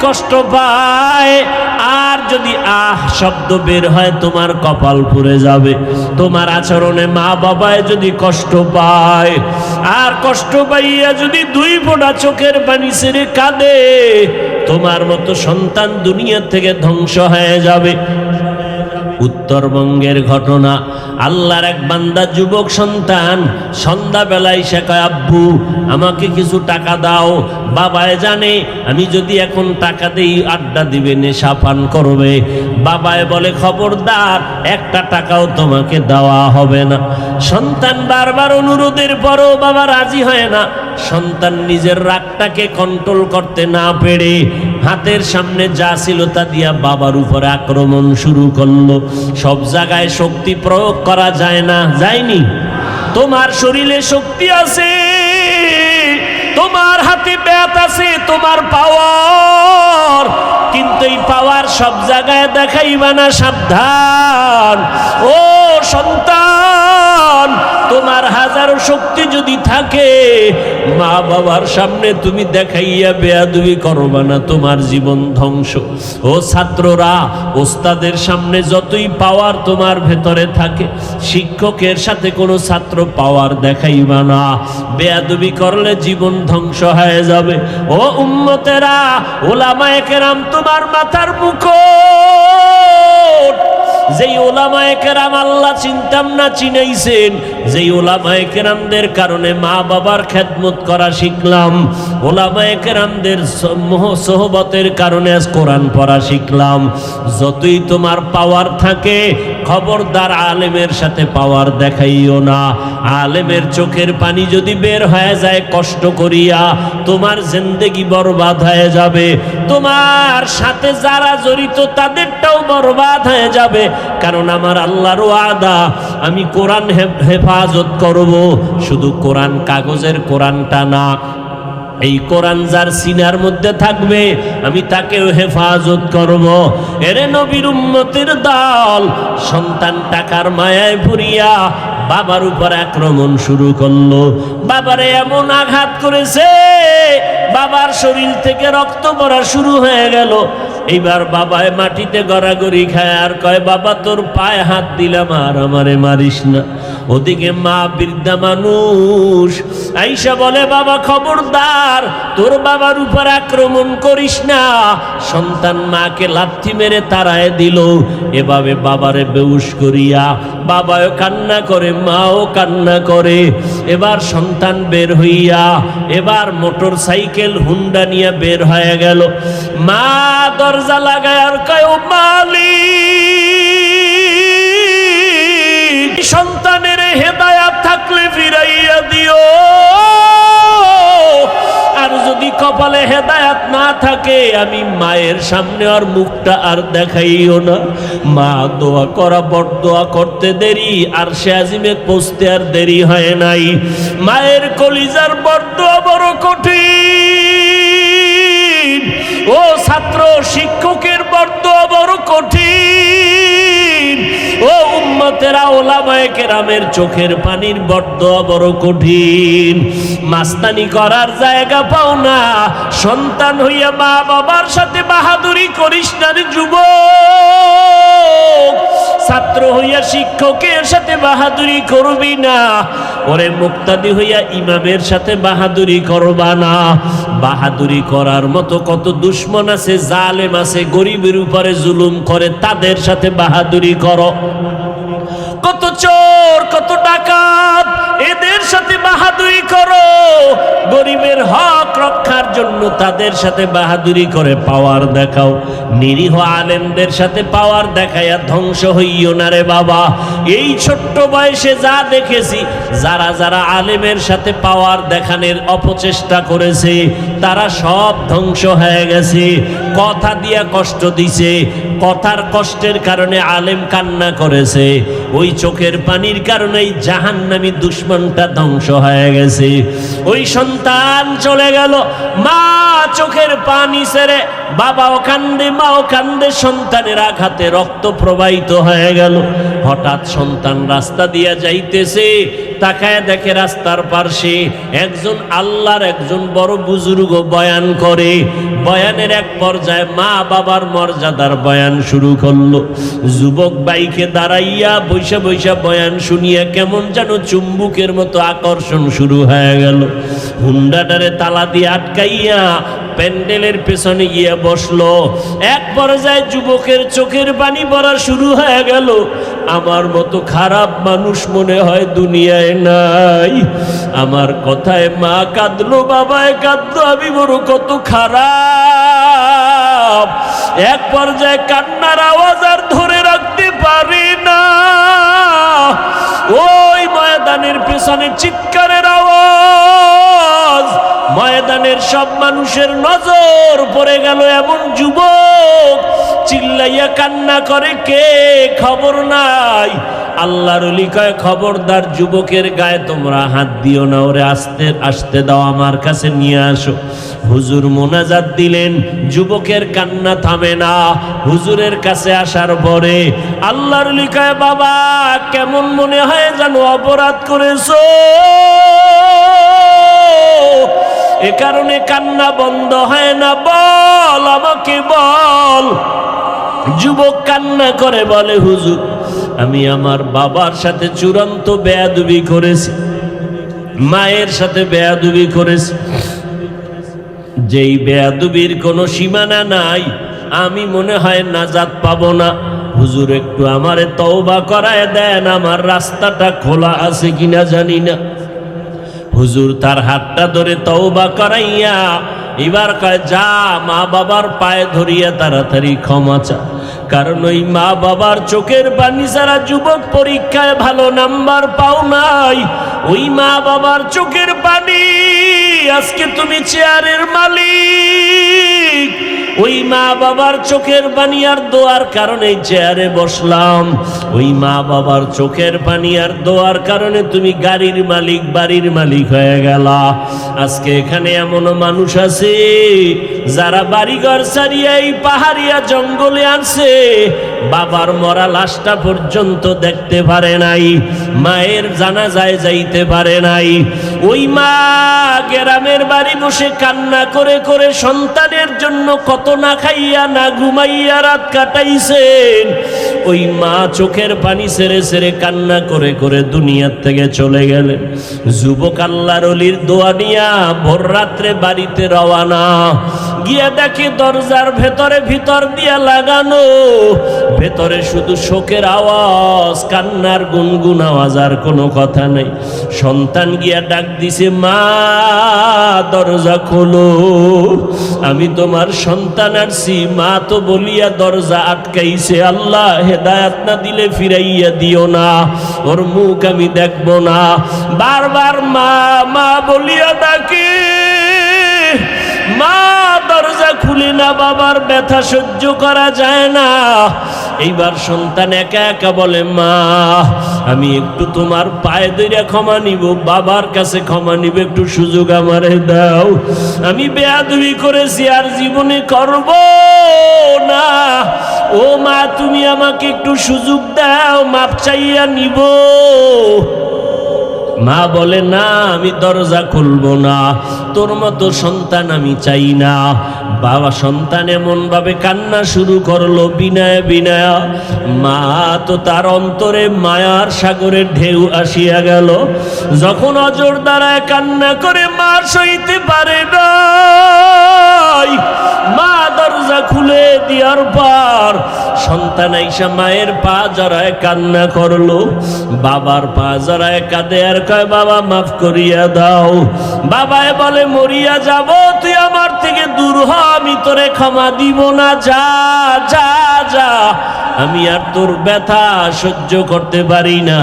কষ্ট পায় আর যদি আহ শব্দ বের হয় তোমার কপাল পুড়ে যাবে। তোমার আচরণে মা বাবায় যদি কষ্ট পায় আর কষ্ট পাইয়া যদি 2 ফোঁটা চোখের পানি ছেড়ে কাঁদে, তোমার মতো সন্তান দুনিয়া থেকে ধ্বংস হয়ে যাবে। উত্তরবঙ্গের ঘটনা, আল্লাহর এক বান্দা যুবক সন্তান সন্ধ্যাবেলায় সে কয়, আব্বু আমাকে কিছু টাকা দাও। বাবায় জানে আমি যদি এখন টাকা দেই আড্ডা দিবে, নেশা পান করবে। বাবায় বলে, খবরদার, একটা টাকাও তোমাকে দেওয়া হবে না। সন্তান বারবার অনুরোধের পরও বাবা রাজি হয় না। সন্তান নিজের রাগটাকে কন্ট্রোল করতে না পেরে হাতের সামনে যা ছিল তা দিয়া বাবার উপরে আক্রমণ শুরু করলো। সব জায়গায় শক্তি প্রয়োগ করা যায় না, যায়নি? তোমার শরীরে শক্তি আছে, তোমার হাতে ব্যাত আছে, তোমার পাওয়ার, কিন্তু এই পাওয়ার সব জায়গায় দেখাইবা না, সাবধান। ও সন্তান, তোমার হাজারো শক্তি যদি থাকে, মা বাবার সামনে তুমি দেখাইয়া বেয়াদবি করবা না, তোমার জীবন ধ্বংস। ও ছাত্ররা, ওস্তাদের সামনে যতই পাওয়ার তোমার ভেতরে থাকে, শিক্ষকের সাথে কোনো ছাত্র পাওয়ার দেখাইবা না, বেয়াদবি করলে জীবন ধ্বংস হয়ে যাবে। ও উম্মতেরা, ওলামায়ে কেরাম তোমার মাথার মুকুট। যেই ওলামায়ে কেরাম আল্লাহ চিনতাম না চিনাইছেন, যেই ওলামায়ে কেরামদের কারণে মা বাবার খেদমত করা শিখলাম, ওলামায়ে কেরামদের সোহবতের কারণে আজ কোরআন পড়া শিখলাম। যতই তোমার পাওয়ার থাকে, খবরদার আলেমের সাথে পাওয়ার দেখাইও না। আলেমের চোখের পানি যদি বের হয়ে যায় কষ্ট করিয়া, তোমার জিন্দেগি বরবাদ হয়ে যাবে। তোমার সাথে যারা জড়িত তাদেরটাও বরবাদ হয়ে যাবে। কারণ আমার আল্লাহর ওয়াদা, আমি কোরআন হেফাজত করব। শুধু কোরআন, কাগজের কোরআনটা না, এই কোরআন যার সিনার মধ্যে থাকবে আমি তাকেও হেফাজত করব। এরে নবীর উম্মতের দল, সন্তান টাকার মায়ায় ভরিয়া বাবার উপর আক্রমণ শুরু করলো। বাবারে এমন আঘাত করেছে, বাবার শরীর থেকে রক্ত পড়া শুরু হয়ে গেল। এইবার বাবায় মাটিতে গড়াগড়ি খায় আর কয়, বাবা তোর পায়ে হাত দিলাম আর আমারে মারিস না। ওদিকে মা বৃদ্ধা মানুষ আইসা বলে, বাবা খবরদার, তোর বাবার উপর আক্রমণ করিস না। সন্তান মাকে লাথি মেরে তাড়ায় দিল। এভাবে বাবারে বেহুশ করিয়া বাবাও কান্না করে, মাও কান্না করে। এবার সন্তান বের হইয়া এবার মোটর সাইকেল হুন্ডা নিয়ে বের হয়ে গেল। মা দরজা লাগায় আর কয়, ও মালিক, সন্তানের হেদায়াত থাকলে ফিরাইয়া দিও, আর যদি কপালে হেদায়াত না থাকে আমি মায়ের সামনে আর মুখটা আর দেখাইও না। মা দোয়া করা বড় দোয়া করতে দেরি, আর সে আজিমে পৌঁছতে আর দেরি হয় নাই। মায়ের কলিজার বড় দোয়া বড় কঠিন। ও ছাত্র, শিক্ষকের বড় দোয়া বড় কঠিন। ও উম্মতেরা, ওলামায়ে কেরামের চোখের পানির বড় দোয়া বড় কঠিন। মাস্তানি করার জায়গা পাও না। সন্তান হইয়া মা বাবার সাথে বাহাদুরি করিস না রে যুবক। ছাত্র হইয়া শিক্ষকের সাথে বাহাদুরি করবি না। ওরে মুক্তাদি হইয়া ইমামের সাথে বাহাদুরি করবা না। বাহাদুরি করার মতো কত দুশ্মন আছে, জালেম আছে, গরিবের উপরে জুলুম করে, তাদের সাথে বাহাদুরি করো। কত চোর, কত ডাকাত, এদের সাথে বাহাদুরি করো। গরিবের হক রক্ষার জন্য তাদের সাথে বাহাদুরি করে পাওয়ার দেখাও। নিরীহ আলেমদের সাথে পাওয়ার দেখাইয়া ধ্বংস হইও না রে বাবা। এই ছোট্ট বয়সে যা দেখেছি, যারা যারা আলেমের সাথে পাওয়ার দেখানোর অপচেষ্টা করেছে তারা সব ধ্বংস হয়ে গেছে। কথা দিয়া কষ্ট দিছে, কথার কষ্টের কারণে আলেম কান্না করেছে। ওই চোখের পানির কারণেই জাহান্নামী দুশ্মনটা ধ্বংস হয়ে গেছে। ওই সন্তান চলে গেল, মা চোখের পানি ছেড়ে বাবাও কান্দে, মাও কান্দে, সন্তানের আঘাতে রক্ত প্রবাহিত হয়ে গেল। হঠাৎ সন্তান রাস্তা দিয়া যাইতেছে, তাকায় দেখে রাস্তার পাশে একজন আল্লাহর একজন বড় বুজুর্গ বয়ান করে। বয়ানের এক পর্যায়ে মা বাবার মর্যাদার বয়ান শুরু করলো। যুবক বাইকে দাঁড়াইয়া বৈশা বৈশা বয়ান শুনিয়া কেমন যেন চুম্বুকের মতো আকর্ষণ শুরু হয়ে গেল। হুন্ডাটারে তালা দিয়ে আটকাইয়া প্যান্ডেলের পেছনে গিয়ে বসলো। এক পর্যায়ে যুবকের চোখের পানি পড়া শুরু হয়ে গেল। আমার মতো খারাপ মানুষ মনে হয় দুনিয়ায় নাই। আমার কথায় মা কাঁদলো, বাবায় কাঁদলো, আমি বড় কত খারাপ। এক পর্যায়ে কান্নার আওয়াজ আর ধরে রাখতে পারি না। ওই ময়দানের পেছনে চিৎকারের আওয়াজ। ময়দানের সব মানুষের নজর পড়ে গেল এমন যুবক চিল্লাইয়া কান্না করে, কে খবর নাই। আল্লাহর ওলি কয়, খবরদার যুবকের গায়ে তোমরা হাত দিও না, ওরে আসতে আসতে দাও, আমার কাছে নিয়ে আসো। হুজুর মোনাজাত দিলেন, যুবকের কান্না থামে না। হুজুরের কাছে আসার পরে আল্লাহর ওলি কয়, বাবা কেমন মনে হয় যেন অপরাধ করেছো, এ কারণে কান্না বন্ধ হয় না, বল আমাকে বল। যুবক কান্না করে বলে, হুজুর আমি আমার বাবার সাথে চূড়ান্ত বেয়াদবি করেছি, মায়ের সাথে বেয়াদবি করেছি, যেই বেয়াদবির কোনো সীমানা নাই, আমি মনে হয় নাজাত পাবো না। হুজুর একটু আমারে তওবা করায় দেন, আমার রাস্তাটা খোলা আছে কিনা জানি না। হুজুর তার হাতটা ধরে তওবা করাইয়া এবার কয়, যা মা বাবার পায়ে ধরিয়া তাড়াতাড়ি ক্ষমা চা। কারণ ওই মা বাবার চোখের পানি ছাড়া যুবক পরীক্ষায় ভালো নাম্বার পাও নাই। ওই মা বাবার চোখের পানি, আজকে তুমি চেয়ারের মালিক। ওই মা বাবার চোখের পানি আর দোয়ার কারণে চেয়ারে বসলাম। ওই মা বাবার চোখের পানি আর দোয়ার কারণে তুমি গাড়ির মালিক, বাড়ির মালিক হয়ে গেলা। আজকে এখানে এমন মানুষ আছে যারা বাড়িঘর ছাড়িয়া এই পাহাড়িয়া জঙ্গলে আছে, বাবার মরা লাশটা পর্যন্ত দেখতে পারে নাই, মায়ের জানাজায় যাইতে পারে নাই। ওই মা গ্রামের বাড়ি বসে কান্না করে করে সন্তানের জন্য কত না খাইয়া না ঘুমাইয়া রাত কাটাইছেন। ওই মা চোখের পানি ছেড়ে ছেড়ে কান্না করে করে দুনিয়ার থেকে চলে গেলেন। যুবক আল্লাহর ওলির দোয়া নিয়া ভোর রাত্রে বাড়িতে রওয়ানা। গিয়া দেখে দরজার ভেতরে ভিতর দিয়া লাগানো, ভেতরে শুধু শোকের আওয়াজ, কান্নার গুনগুন আওয়াজ, আর কোনো কথা নেই। সন্তান গিয়া ডাক দিছে, মা দরজা খোলো, আমি তোমার সন্তান আসছি। মা তো বলিয়া দরজা আটকাইছে, আল্লাহ হেদায়াত না দিলে ফিরাইয়া দিও না, ওর মুখ আমি দেখব না। বারবার মা মা বলিয়া ডাকে, মা দরজা খুলে না, বাবার ব্যথা সহ্য করা যায় না। এইবার সন্তান একা একা বলে, মা আমি একটু তোমার পায়ে ধরে ক্ষমা নিব, বাবার কাছে ক্ষমা নিব, একটু সুযোগ আমারে দাও। আমি বেয়াদবি করেছি, আর জীবনে করব না। ও মা তুমি আমাকে একটু সুযোগ দাও, মাপ চাইয়া নিব। মা বলে, না আমি দরজা খুলবো না, তোর মতো সন্তান আমি চাই না। বাবা সন্তান এমন ভাবে কান্না শুরু করলো, বিনয় বিনয়। মা তো তার অন্তরে মায়ার সাগরের ঢেউ আসিয়া গেল। যখন অজর দ্বারায় কান্না করে মা সইতে পারে না, মা দরজা খুলে দেওয়ার পর সন্তান আইসা মায়ের পা জড়ায় কান্না করলো। বাবার পা জড়ায় কাঁদে আর কয়, বাবা মাফ করিয়া দাও। বাবায় বলে, মরিয়া যাব, তুই আমার থেকে দূর হ, আমি তোরে ক্ষমা দিব না, যা যা যা, আমি আর তোর ব্যথা সহ্য করতে পারি না।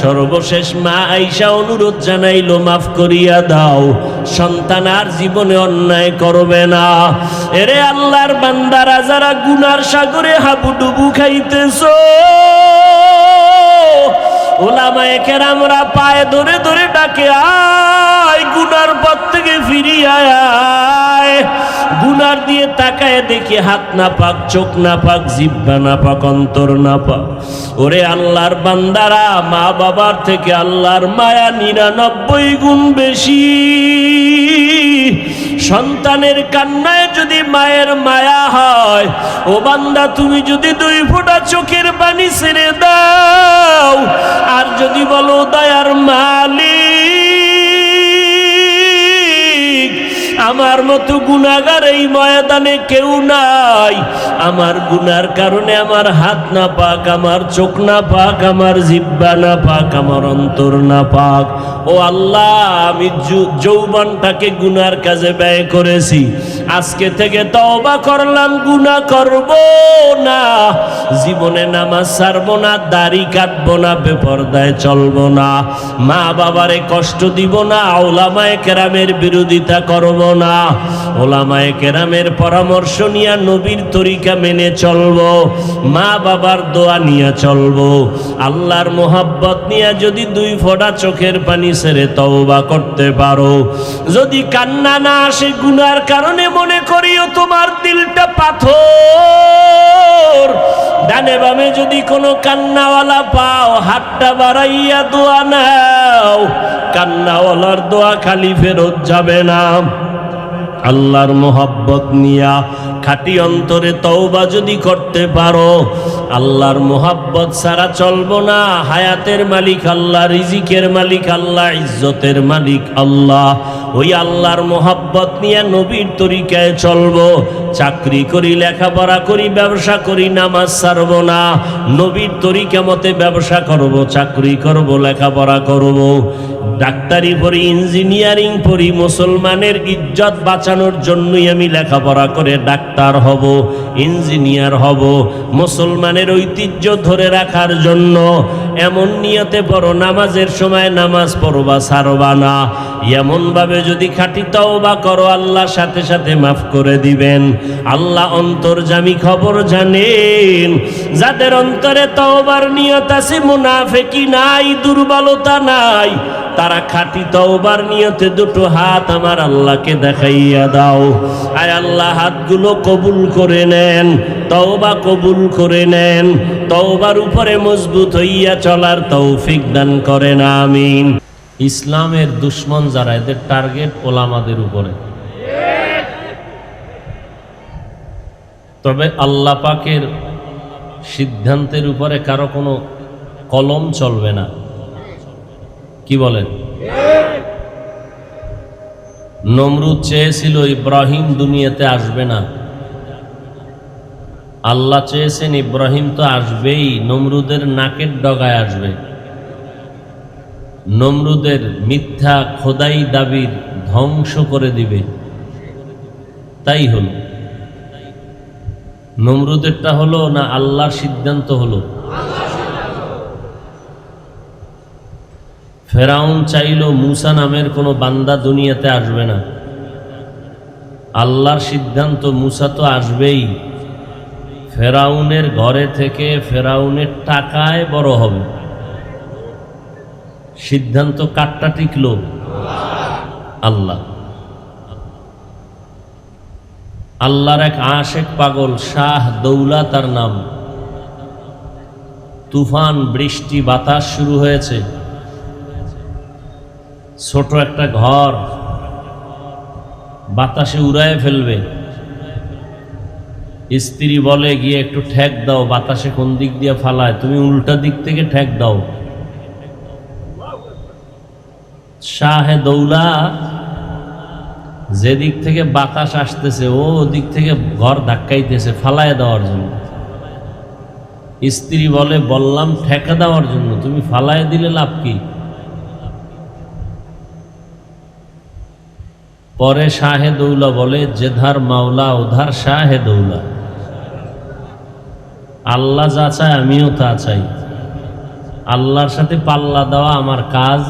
সর্বশেষ মা আইসা অনুরোধ জানাইলো, মাফ করিয়া দাও, সন্তান আর জীবনে অন্যায় করবে না। এরে আল্লাহর বান্দারা যারা গুনার সাগরে হাবুডুবু খাইতেছো, ওলামায়ে কেরামরা পায়ে ধরে ধরে ডাকে, আয় গুনার পথ থেকে ফিরিয়ে আয়, গুনার বারবার দিয়ে তাকায় দেখি হাত না পাক, চোখ না পাক, জিহ্বা না পাক, অন্তর না পাক। ওরে আল্লাহর বান্দারা, মা বাবার থেকে আল্লাহর মায়া 99 গুণ বেশি। সন্তানের কান্নায় যদি মায়ের মায়া হয়, ও বান্দা তুমি যদি 2 ফোঁটা চোখের পানি ছেড়ে দাও, আর যদি বলো দয়ার মালিক, আমার মতো গুনাহগার এই ময়দানে কেউ নাই, আমার গুনার কারণে আমার হাত না পাক, আমার চোখ না পাক, আমার জিহ্বা না পাক, আমার অন্তর না পাক। ও আল্লাহ, আমি যৌবনটাকে গুনার কাজে ব্যয় করেছি, আজকে থেকে তওবা করলাম, গুনাহ করব না, জীবনে নামাজ ছাড়বো না, দাড়ি কাটবো না, বেপরদায় চলবো না, মা বাবারে কষ্ট দিব না, উলামায়ে কেরামের বিরোধিতা করব না, উলামায়ে কেরামের পরামর্শ নিয়ে নবীর তরিকা মেনে চলবো, মা বাবার দোয়া নিয়ে চলবো, আল্লাহর মোহাব্বত নিয়ে যদি 2 ফোঁটা চোখের পানি ছেড়ে তওবা করতে পারো, যদি কান্না না আসে গুনার কারণে, মনে করিও তোমার দিলটা পাথর। ডানে বামে যদি কোনো কান্নাওয়ালা পাও, হাতটা বাড়াইয়া দোয়া নাও, কান্নাওয়ালার দোয়া খালি ফেরত যাবে না। আল্লাহর মোহাব্বত নিয়া খাঁটি অন্তরে তওবা যদি করতে পারো, আল্লাহর মোহাব্বত ছাড়া চলবো না। হায়াতের মালিক আল্লাহ, রিজিকের মালিক আল্লাহ, ইজ্জতের মালিক আল্লাহ। ওই আল্লাহর মোহাব্বত নিয়ে নবীর তরিকায় চলবো। চাকরি করি, লেখাপড়া করি, ব্যবসা করি, নামাজ ছাড়বো না, নবীর তরিকা মতে ব্যবসা করব, চাকরি করব, লেখাপড়া করব, ডাক্তারি পড়ি, ইঞ্জিনিয়ারিং পড়ি, মুসলমানের ইজ্জত বাঁচানোর জন্যই আমি লেখাপড়া করে ডাক্তার হব, ইঞ্জিনিয়ার হব, মুসলমানের ঐতিহ্য ধরে রাখার জন্য। এমন নিয়তে পড়ো, নামাজের সময় নামাজ পড়বা, ছাড়বা না। এমনভাবে যদি খাঁটি তওবা করো, আল্লাহ সাথে সাথে মাফ করে দিবেন। আল্লাহ অন্তর্যামী, খবর জানেন। যাদের অন্তরে তওবার নিয়ত আছে, মুনাফিকি নাই, দুর্বলতা নাই, তারা খাঁটি তওবার নিয়তে 2 হাত আমার আল্লাহকে দেখাইয়া দাও। আয় আল্লাহ, হাতগুলো কবুল করে নেন, তওবা কবুল করে নেন, তওবার উপরে মজবুত হইয়া চলার তৌফিক দান করেন, আমিন। ইসলামের দুশ্মন যারা, এদের টার্গেট ওলামাদের উপরে। তবে আল্লাহ পাকের সিদ্ধান্তের উপরে কারো কোনো কলম চলবে না। কি বলেন? নমরুদ চেয়েছিল ইব্রাহিম দুনিয়াতে আসবে না, আল্লাহ চেয়েছেন ইব্রাহিম তো আসবেই, নমরুদের নাকের ডগায় আসবে। নমরুদের মিথ্যা খোদাই দাবির ধ্বংস করে দিবে, তাই হলো। নমরুদেরটা হলো না আল্লাহর সিদ্ধান্ত হলো? ফেরাউন চাইল মুসা নামের কোনো বান্দা দুনিয়াতে আসবে না, আল্লাহর সিদ্ধান্ত মুসা তো আসবেই। ফেরাউনের ঘরে থেকে ফেরাউনের টাকায় বড় হবে। সিদ্ধান্ত কাটটা টিকলো? আল্লাহ। আল্লাহর এক আশেক পাগল, শাহ দৌলা তার নাম। তুফান, বৃষ্টি, বাতাস শুরু হয়েছে, ছোট একটা ঘর বাতাসে উড়ায় ফেলবে। স্ত্রী বলে, গিয়ে একটু ঠেক দাও, বাতাসে কোন দিক দিয়ে ফালায়, তুমি উল্টা দিক থেকে ঠেক দাও। শাহে দৌলা যেদিক থেকে বাতাস আসতেছে ও দিক থেকে ঘর ধাক্কাইতেছে ফালায় দেওয়ার জন্য। স্ত্রী বলে, বললাম ঠেকা দেওয়ার জন্য, তুমি ফালায় দিলে লাভ কি? পরে শাহে দৌলা বলে, যেধার মাওলা ওধার শাহে দৌলা। আল্লাহ যা চায় আমিও তা চাই, আল্লাহর সাথে পাল্লা দেওয়া আমার কাজ।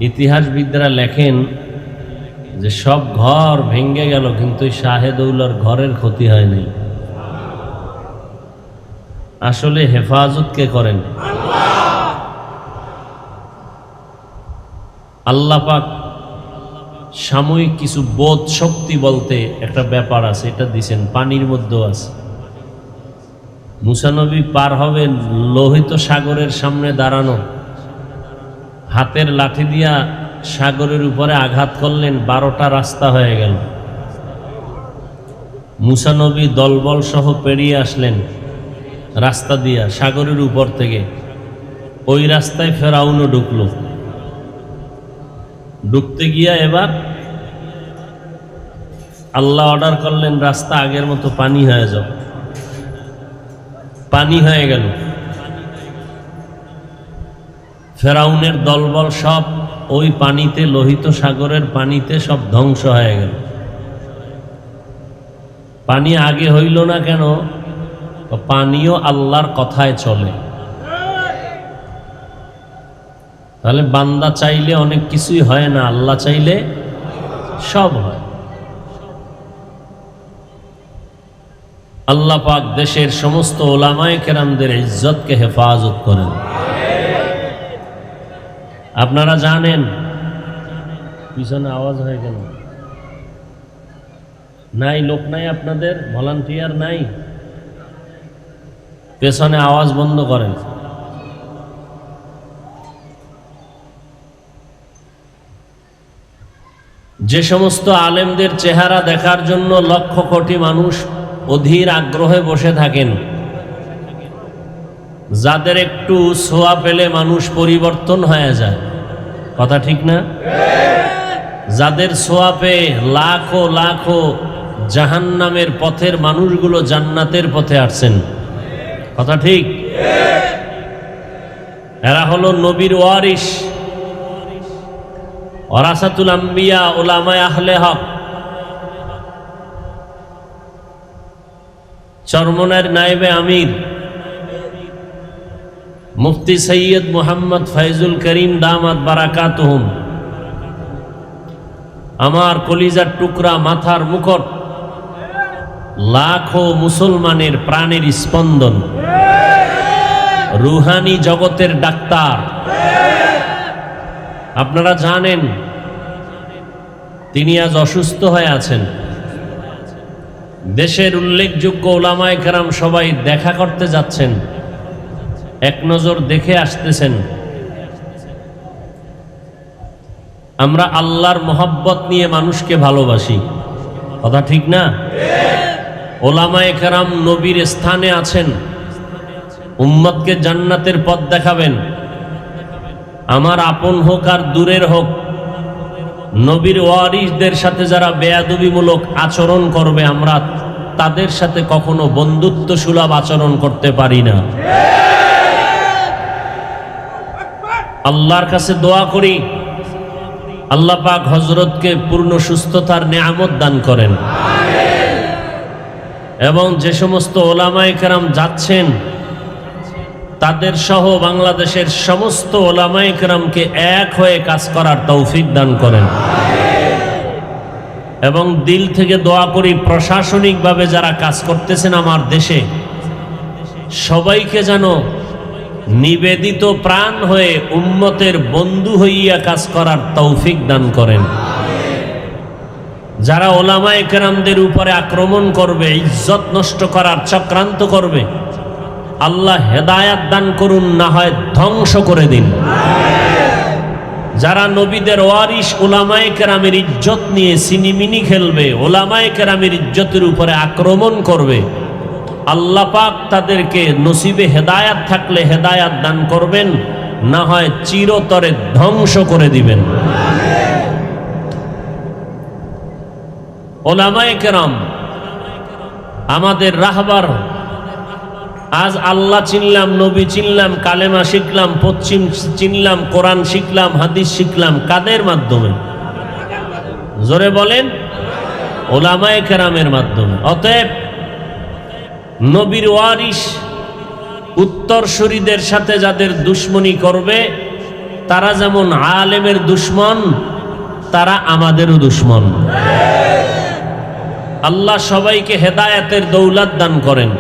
ইতিহাসবিদরা লেখেন যে সব ঘর ভেঙে গেল, কিন্তু শাহে দৌলার ঘরের ক্ষতি হয়নি। আসলে হেফাজত কে করেন? আল্লাহ পাক সাময়িক কিছু বোধ শক্তি বলতে একটা ব্যাপার আছে, এটা দিছেন, পানির মধ্যেও আছে। মুসা নবী পার হবেন, লোহিত সাগরের সামনে দাঁড়ানো, হাতের লাঠি দিয়া সাগরের উপরে আঘাত করলেন, 12টা রাস্তা হয়ে গেল। মুসা নবী দলবল সহ পেরিয়ে আসলেন রাস্তা দিয়া সাগরের উপর থেকে। ওই রাস্তায় ফেরাউনও ঢুকল। ঢুকতে গিয়া এবার আল্লাহ অর্ডার করলেন, রাস্তা আগের মতো পানি হয়ে যাও। পানি হয়ে গেল। ফেরাউনের দলবল সব ওই পানিতে, লোহিত সাগরের পানিতে সব ধ্বংস হয়ে গেল। পানি আগে হইল না কেন? পানিও আল্লাহর কথায় চলে। তাহলে বান্দা চাইলে অনেক কিছুই হয় না, আল্লাহ চাইলে সব হয়। আল্লাহ পাক দেশের সমস্ত ওলামায়ে কেরামদের ইজ্জতকে হেফাজত করেন। আপনারা জানেন, পিছনে আওয়াজ হয়ে গেল, নাই লোক নাই, আপনাদের ভলান্টিয়ার নাই, পেছনে আওয়াজ বন্ধ করেন। যে সমস্ত আলেমদের চেহারা দেখার জন্য লক্ষ কোটি মানুষ অধীর আগ্রহে বসে থাকেন, যাদের একটু ছোঁয়া পেলে মানুষ পরিবর্তন হয়ে যায়, কথা ঠিক না? যাদের ছোঁয়া পেয়ে লাখো লাখো জাহান্নামের পথের মানুষগুলো জান্নাতের পথে আসছেন, কথা ঠিক? এরা হলো নবীর ওয়ারিস, ওয়ারাসাতুল আম্বিয়া, উলামায়ে আহলে হক। চরমনার নায়েবে আমির মুফতি সৈয়দ মুহাম্মদ ফয়জুল করিম দামাত বারাকাতুহুম, আমার কলিজার টুকরা, মাথার মুকুট, লাখো মুসলমানের প্রাণের স্পন্দন, রুহানি জগতের ডাক্তার। আপনারা জানেন তিনি আজ অসুস্থ হয়ে আছেন। দেশের উল্লেখযোগ্য উলামায়ে কেরাম সবাই দেখা করতে যাচ্ছেন, এক নজর দেখে আসতেছেন। আমরা আল্লাহর মহব্বত নিয়ে মানুষকে ভালোবাসি, কথা ঠিক না? উলামায়ে কেরাম নবীর স্থানে আছেন, উম্মতকে জান্নাতের পথ দেখাবেন। আমার আপন হোক আর দূরের হোক, নবীর ওয়ারিসদের সাথে যারা বেয়াদবিমূলক আচরণ করবে, আমরা তাদের সাথে কখনো বন্ধুত্ব সুলভ আচরণ করতে পারি না। আল্লাহর কাছে দোয়া করি, আল্লাহ পাক হযরতকে পূর্ণ সুস্থতার নেয়ামত দান করেন, এবং যে সমস্ত ওলামায়ে কেরাম যাচ্ছেন তাদের সহ বাংলাদেশের সমস্ত ওলামায়ে কেরামকে এক হয়ে কাজ করার তৌফিক দান করেন। এবং দিল থেকে দোয়া করি, প্রশাসনিকভাবে যারা কাজ করতেছেন আমার দেশে, সবাইকে যেন নিবেদিত প্রাণ হয়ে উম্মতের বন্ধু হইয়া কাজ করার তৌফিক দান করেন। যারা ওলামায়ে কেরামদের উপরে আক্রমণ করবে, ইজ্জত নষ্ট করার চক্রান্ত করবে, আল্লাহ হেদায়াত দান করুন, না হয় ধ্বংস করে দিন। যারা নবীদের ওয়ারিস উলামায়ে কেরামের ইজ্জত নিয়ে সিনিমিনি খেলবে, উলামায়ে কেরামের ইজ্জতের উপরে আক্রমণ করবে, আল্লাহ পাক তাদেরকে নসিবে হেদায়াত থাকলে হেদায়াত দান করবেন, না হয় চিরতরে ধ্বংস করে দিবেন। উলামায়ে কেরাম আমাদের রাহবার। আজ আল্লাহ চিনলাম, নবী চিনলাম, কালেমা শিখলাম, পশ্চিম চিনলাম, কোরআন শিখলাম, হাদিস শিখলাম, কাদের মাধ্যমে? জোরে বলেন, উলামায়ে কেরামের মাধ্যমে। অতএব নবীর ওয়ারিস উত্তরসূরিদের সাথে যাদের দুশ্মনী করবে, তারা যেমন আলেমের দুশ্মন, তারা আমাদেরও দুশ্মন। আল্লাহ সবাইকে হেদায়েতের দৌলত দান করেন।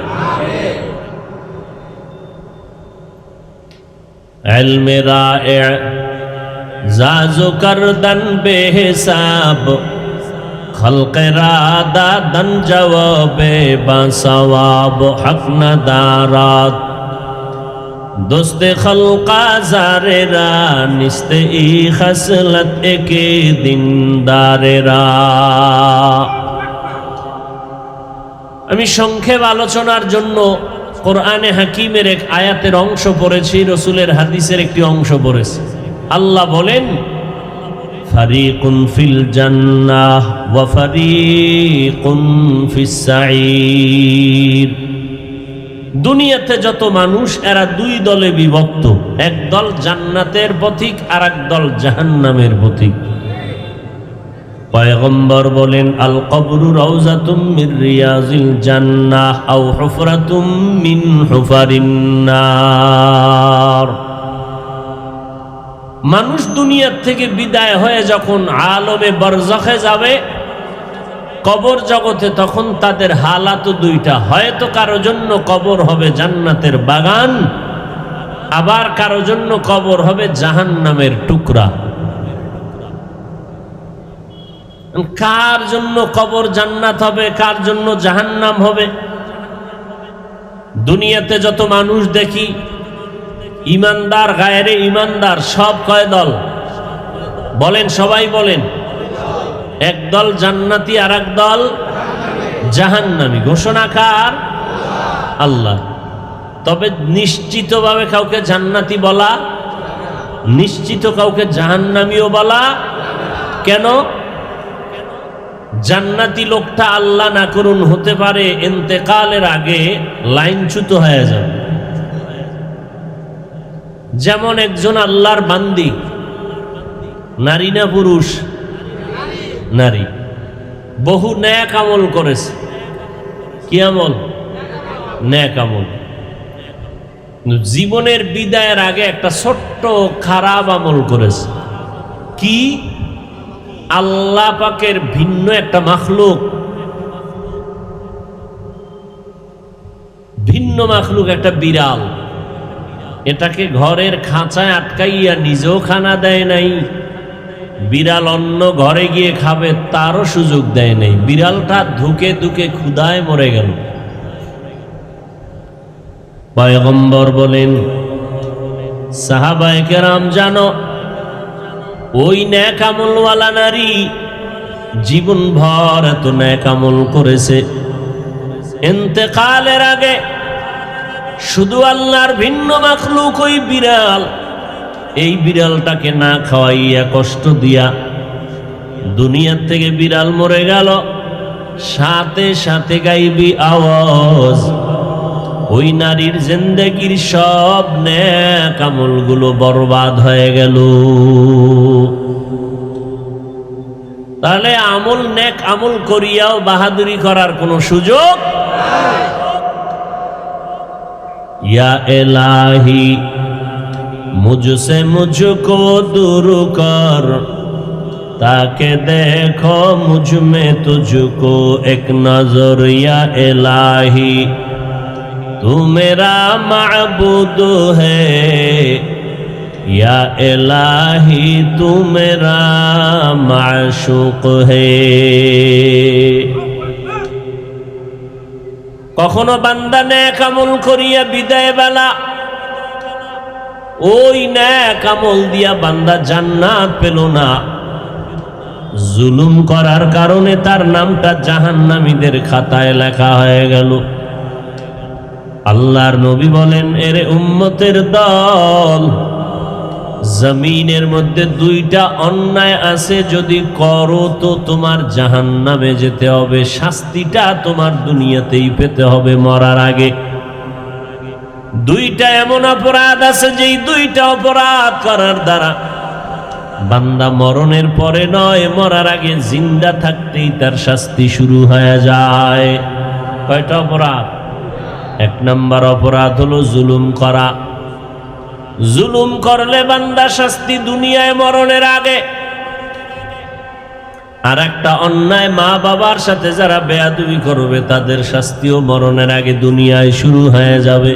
ইলমে রায়ে जाजो करदन बेहिसाब खल्क़रा दादन जवाबे बासवाब हक नदारात दोस्ते खल्क़ा ज़ारेरा निस्ते ई खसलत एके दिनदारेरा। আমি সংক্ষেপ আলোচনার জন্য কোরআনে হাকিমের এক আয়াতের অংশ পড়েছি, রসুলের হাদিসের একটি অংশ পড়েছি। আল্লাহ বলেন, ফারিকুন ফিল জান্নাহ ওয়া ফারিকুন ফিস সাঈর। দুনিয়াতে যত মানুষ এরা দুই দলে বিভক্ত, এক দল জান্নাতের পথিক আর এক দল জাহান্নামের পথিক। পয়গম্বর বলেন, আল কবরু রাউযাতুম মির রিয়াজিল জান্নাহ আও হুফরাতুম মিন হুফারিন নার। মানুষ দুনিয়া থেকে বিদায় হয়ে যখন আলমে বারজাখে যাবে, কবর জগতে, তখন তাদের হালাত দুইটা, হয়তো কারো জন্য কবর হবে জান্নাতের বাগান, আবার কারো জন্য কবর হবে জাহান্নামের টুকরা। কার জন্য কবর জান্নাত হবে, কার জন্য জাহান্নাম হবে? দুনিয়াতে যত মানুষ দেখি, ইমানদার গায়রে ইমানদার সব কয় দল বলেন? সবাই বলেন। এক দল জান্নাতি আর এক দল জাহান্নামী। ঘোষণা কার? আল্লাহ। তবে নিশ্চিতভাবে কাউকে জান্নাতি বলা, নিশ্চিত কাউকে জাহান্নামীও বলা। কেন? জান্নাতি লোকটা আল্লাহ না করুন হতে পারে ইন্তেকালের আগে লাইনচ্যুত হয়ে যাবে। যেমন একজন আল্লাহর বান্দি, নারী না পুরুষ? নারী। বহু নেক আমল করেছে। কি আমল? নেক আমল। জীবনের বিদায়ের আগে একটা ছোট্ট খারাপ আমল করেছে। কি? আল্লাহ পাকের ভিন্ন একটা মাখলুক, ভিন্ন মাখলুক একটা বিড়াল, এটাকে ঘরের খাঁচায় আটকাইয়া নিজেও খানা দেয় নাই, বিড়াল অন্য ঘরে গিয়ে খাবে তারও সুযোগ দেয় নাই। বিড়ালটা ধুকে ধুকে ক্ষুধায় মরে গেল। পয়গম্বর বলেন, সাহাবায়ে কেরাম জানো, ওই নেক আমলওয়ালা নারী জীবন ভর এত নেক আমল করেছে, ইন্তেকালের আগে শুধু আল্লাহর ভিন্ন মাখলুক ওই বিড়াল, এই বিড়ালটাকে না খাওয়াইয়া কষ্ট দিয়া দুনিয়ার থেকে বিড়াল মরে গেল, সাথে সাথে গাইবি আওয়াজ ওই নারীর জিন্দেগির সব নেক আমলগুলো বরবাদ হয়ে গেল। তাহলে আমল, নেক আমল করিয়াও বাহাদুরি করার কোনো সুযোগ নাই। ইয়া ইলাহি মুঝসে মুঝকো দূর কর, তাকে দেখো মুঝ মে তুঝকো এক নজর। ইয়া ইলাহি तू मेरा माबूद है, या इलाही तू मेरा माशूक है। কখনো বান্দা নেক আমল করিয়া বিদায় বেলা ওই নেক আমল দিয়া বান্দা জান্নাত পেল না, জুলুম করার কারণে তার নামটা জাহান্নামীদের খাতায় লেখা হয়ে গেল। আল্লাহর নবী বলেন, এরে উম্মতের দল, জমিনের মধ্যে দুইটা অন্যায় আছে, যদি করো তো তোমার জাহান্নামে যেতে হবে, শাস্তিটা তোমার দুনিয়াতেই পেতে হবে মরার আগে। দুইটা এমন অপরাধ আছে যেই দুইটা অপরাধ করার দ্বারা বান্দা মরণের পরে নয়, মরার আগে জিন্দা থাকতেই তার শাস্তি শুরু হয়ে যায়। কয়টা অপরাধ? এক নম্বর অপরাধ হলো জুলুম করা। জুলুম করলে বান্দা শাস্তি দুনিয়ায় মরণের আগে। আর একটা অন্যায়, মা বাবার সাথে যারা বেয়াদবি করবে তাদের শাস্তিও মরণের আগে দুনিয়ায় শুরু হয়ে যাবে।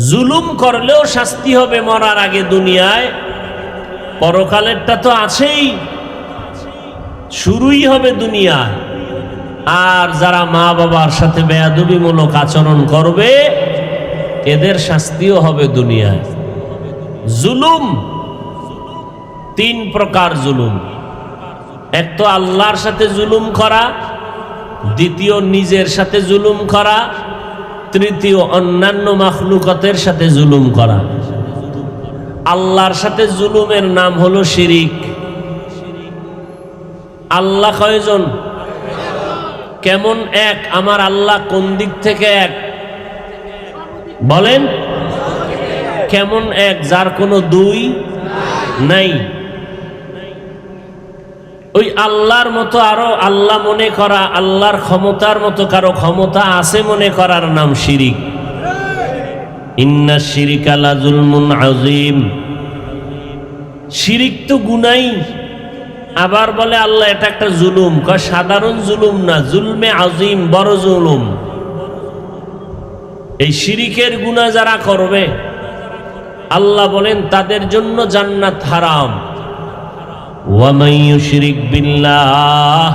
জুলুম করলেও শাস্তি হবে মরার আগে দুনিয়ায়, পরকালেরটা তো আছেই, শুরুই হবে দুনিয়া। আর যারা মা বাবার সাথে বেয়াদবিমূলক আচরণ করবে এদের শাস্তিও হবে দুনিয়ায়। জুলুম, 3 প্রকার জুলুম। এক তো আল্লাহর সাথে জুলুম করা, দ্বিতীয় নিজের সাথে জুলুম করা, তৃতীয় অন্যান্য মাখলুকাতের সাথে জুলুম করা। আল্লাহর সাথে জুলুমের নাম হলো শিরিক। আল্লাহ কয়জন? কেমন এক? আমার আল্লাহ কোন দিক থেকে এক বলেন? কেমন এক? যার কোনো 2 নাই। ওই আল্লাহর মতো আরো আল্লাহ মনে করা, আল্লাহর ক্ষমতার মতো কারো ক্ষমতা আছে মনে করার নাম শিরিক। ইন্না শিরিকা লাযুলমুন আযীম। শিরিক তো গুনাই, আবার বলে আল্লাহ এটা একটা জুলুম। কয় সাধারণ জুলুম না, জুলমে আযীম, বড় জুলুম। এই শিরিকের গুনাহ যারা করবে আল্লাহ বলেন তাদের জন্য জান্নাত হারাম। وَمَن يُشْرِكْ بِاللَّهِ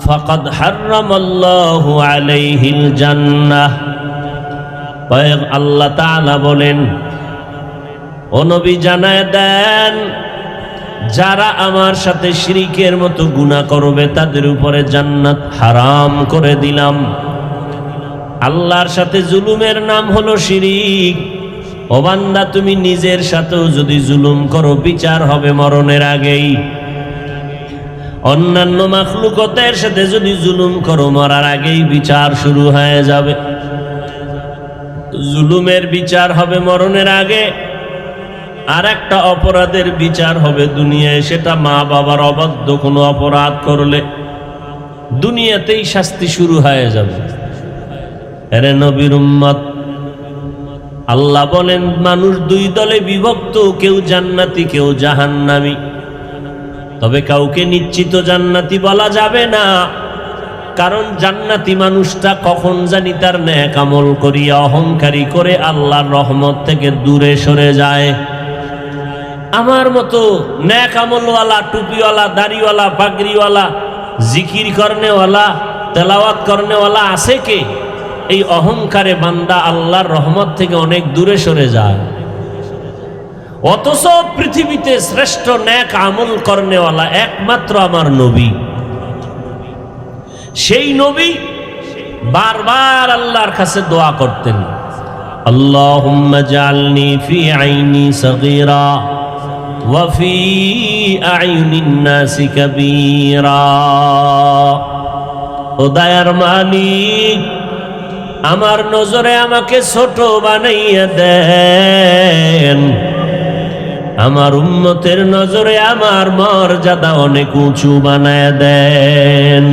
فَقَدْ حَرَّمَ اللَّهُ عَلَيْهِ الْجَنَّةَ। আল্লাহ তাআলা বলেন, ও নবী জানায় দেন, যারা আমার সাথে শিরিকের মতো গুনাহ করবে তাদের উপরে জান্নাত হারাম করে দিলাম। আল্লাহর সাথে জুলুমের নাম হলো শিরিক। ও বান্দা, তুমি নিজের সাথেও যদি জুলুম করো বিচার হবে মরণের আগেই। অন্যান্য মাখলুকাতের সাথে যদি জুলুম করো মরার আগেই বিচার শুরু হয়ে যাবে। জুলুমের বিচার হবে মরণের আগে, আর একটা অপরাধের বিচার হবে দুনিয়ায়। সেটা মা বাবার অবাধ্য কোনো অপরাধ করলে দুনিয়াতেই শাস্তি শুরু হয়ে যাবে। আরে নবীর উম্মত, আল্লাহ বলেন মানুষ 2 দলে বিভক্ত, কেউ জান্নাতি কেউ জাহান্নামী। তবে কাউকে নিশ্চিত জান্নাতি বলা যাবে না, কারণ জান্নাতি মানুষটা কখন জানি তার নেক আমল করিয়া অহংকারী করে আল্লাহর রহমত থেকে দূরে সরে যায়। আমার মতো নেক আমলওয়ালা, টুপিওয়ালা, দাড়িওয়ালা, পাগড়িওয়ালা, জিকির করনেওয়ালা, তেলাওয়াত করনেওয়ালা আছে কে? এই অহংকারে বান্দা আল্লাহর রহমত থেকে অনেক দূরে সরে যায়। অথচ পৃথিবীতে শ্রেষ্ঠ নেক আমল করনেওয়ালা একমাত্র আমার নবী। সেই নবী বারবার আল্লাহর কাছে দোয়া করতেন, আল্লাহুম্মা জাআলনি ফি আইনি সগীরা ওয়া ফি আ'য়ুনিন নাসি কাবীরা। ও দয়ার মালিক, আমার নজরে আমাকে ছোট বানাইয়া দেন, আমার উম্মতের নজরে আমার মর্যাদা অনেক উঁচু বানায় দেন।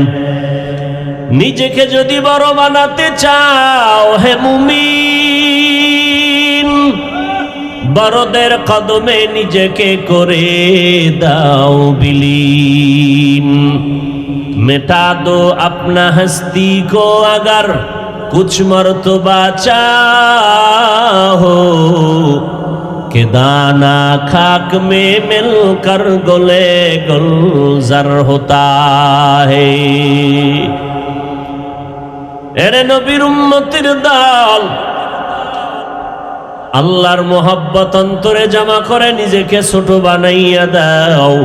নিজেকে যদি বড় বানাতে চাও হে মুমিন, বড়দের কদমে নিজেকে করে দাও বিলীন। मिटा दो अपना हस्ती को अगर कुछ मर्तबा चाहो कि दाना खाक में मिलकर गले गुलजार होता है। एरे नबीर उम्मतिर दाल আল্লাহর মোহাব্বত অন্তরে জমা করে নিজেকে ছোট বানাইয়া দাও।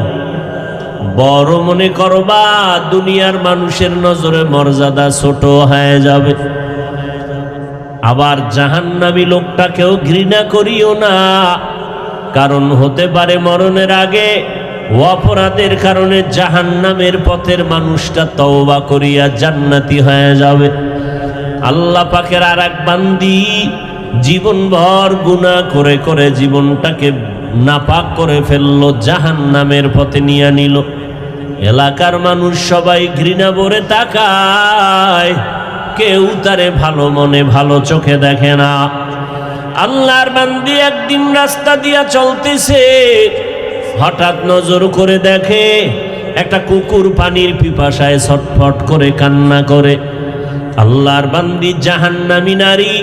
বড় মনে করবা, দুনিয়ার মানুষের নজরে মর্যাদা ছোট হয়ে যাবে। আবার জাহান্নামী লোকটাকেও ঘৃণা করিও না, কারণ হতে পারে মরণের আগে অপরাধের কারণে জাহান্নামের পথের মানুষটা তওবা করিয়া জান্নাতি হয়ে যাবে। আল্লাহ পাকের আর এক বান্দি জীবনভর গুনাহ করে করে জীবনটাকে নাপাক করে ফেললো, জাহান্নামের পথে নিয়ে নিল। এলাকার মানুষ সবাই ঘৃণা ভরে তাকায়, কেউ তারে ভালো মনে ভালো চোখে দেখে না। আল্লাহর বান্দি একদিন রাস্তা দিয়া চলতেছে, হঠাৎ নজর করে দেখে একটা কুকুর পানির পিপাসায় ছটফট করে কান্না করে। আল্লাহর বান্দি জাহান্নামী নারী,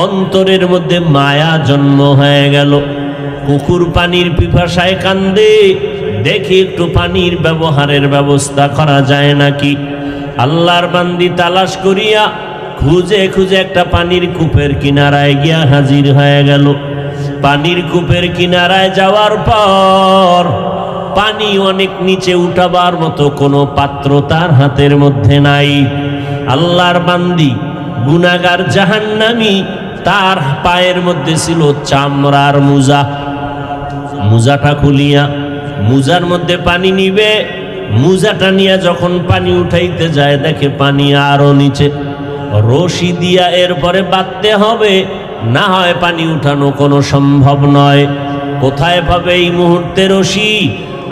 অন্তরের মধ্যে মায়া জন্ম হয়ে গেল। কুকুর পানির পিপাসায় কান্দে, দেখি একটু পানির ব্যবহারের ব্যবস্থা করা যায় নাকি। আল্লাহর বান্দি তালাশ করিয়া খুঁজে খুঁজে একটা পানির কূপের কিনারায় গিয়া হাজির হয়ে গেল। পানির কূপের কিনারায় যাওয়ার পর পানি অনেক নিচে উঠাবার মতো কোনো পাত্র তার হাতের মধ্যে নাই। আল্লাহর বান্দি গুনাহগার জাহান্নামী, তার পায়ের মধ্যে ছিল চামড়ার মোজা। মোজাটা খুলিয়া মোজার মধ্যে পানি নিবে, মোজাটা নিয়ে যখন পানি উঠাইতে যায় দেখে পানি আরো নিচে। রশি দিয়া এরপরে বাঁধতে হবে, না হয় পানি উঠানো কোনো সম্ভব নয়। কোথায় পাবে এই মুহূর্তে রশি?